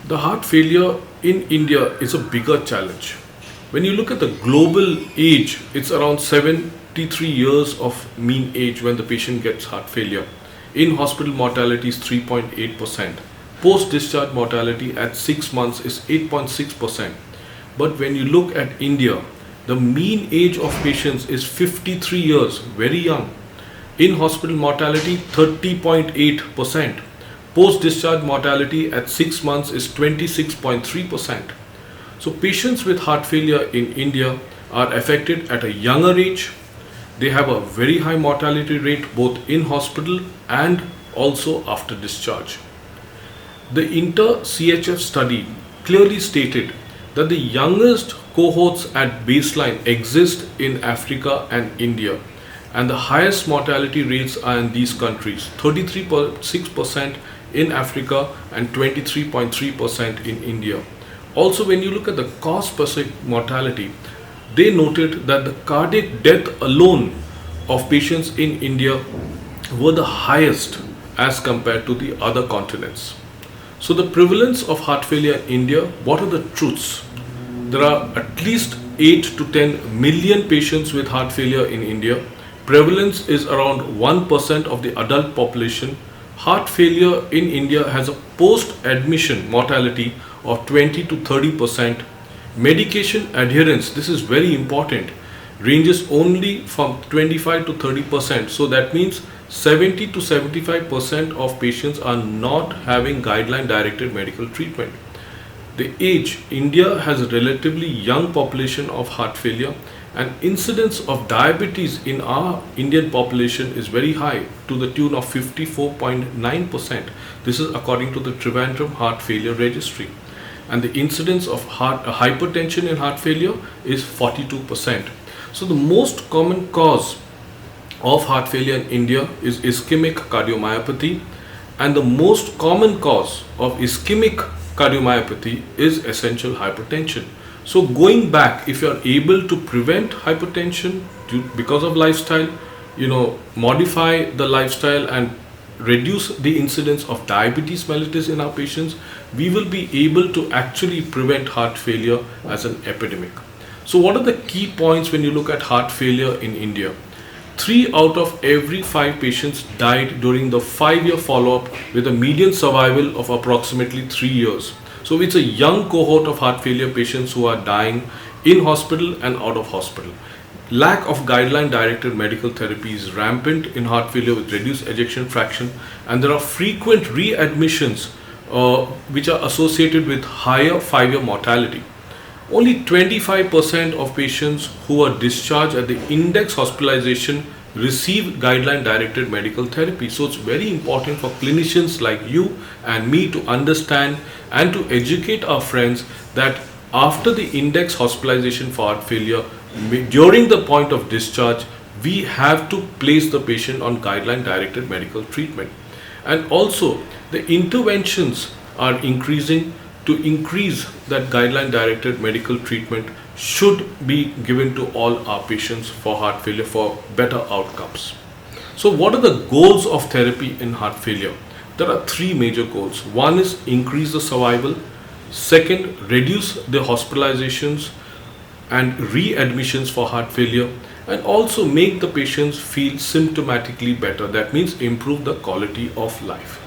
The heart failure in India is a bigger challenge. When you look at the global age, it's around 73 years of mean age when the patient gets heart failure. In hospital mortality is 3.8%. Post discharge mortality at 6 months is 8.6%. But when you look at India, the mean age of patients is 53 years, very young. In hospital mortality 30.8%. Post discharge mortality at 6 months is 26.3%. So patients with heart failure in India are affected at a younger age. They have a very high mortality rate both in hospital and also after discharge. The inter-CHF study clearly stated that the youngest cohorts at baseline exist in Africa and India, and the highest mortality rates are in these countries, 33.6% in Africa and 23.3% in India. Also, when you look at the cause per mortality, they noted that the cardiac death alone of patients in India were the highest as compared to the other continents. So the prevalence of heart failure in India, what are the truths? There are at least 8 to 10 million patients with heart failure in India. Prevalence is around 1% of the adult population. Heart failure in India has a post-admission mortality of 20 to 30%. Medication adherence, this is very important, ranges only from 25 to 30%. So that means 70 to 75% of patients are not having guideline directed medical treatment. The age, India has a relatively young population of heart failure, and incidence of diabetes in our Indian population is very high, to the tune of 54.9%. This is according to the Trivandrum Heart Failure Registry. And the incidence of hypertension in heart failure is 42%. So the most common cause of heart failure in India is ischemic cardiomyopathy, and the most common cause of ischemic cardiomyopathy is essential hypertension. So going back, if you are able to prevent hypertension because of lifestyle, modify the lifestyle and reduce the incidence of diabetes mellitus in our patients, we will be able to actually prevent heart failure as an epidemic. So what are the key points when you look at heart failure in India? 3 out of every 5 patients died during the 5-year follow-up with a median survival of approximately 3 years. So it's a young cohort of heart failure patients who are dying in hospital and out of hospital. Lack of guideline directed medical therapy is rampant in heart failure with reduced ejection fraction, and there are frequent readmissions which are associated with higher 5-year mortality. Only 25% of patients who are discharged at the index hospitalization receive guideline directed medical therapy. So it's very important for clinicians like you and me to understand and to educate our friends that after the index hospitalization for heart failure, during the point of discharge, we have to place the patient on guideline directed medical treatment. And also the interventions are increasing to increase that guideline directed medical treatment should be given to all our patients for heart failure for better outcomes. So what are the goals of therapy in heart failure? There are 3 major goals. One is increase the survival. Second, reduce the hospitalizations and readmissions for heart failure, and also make the patients feel symptomatically better. That means improve the quality of life.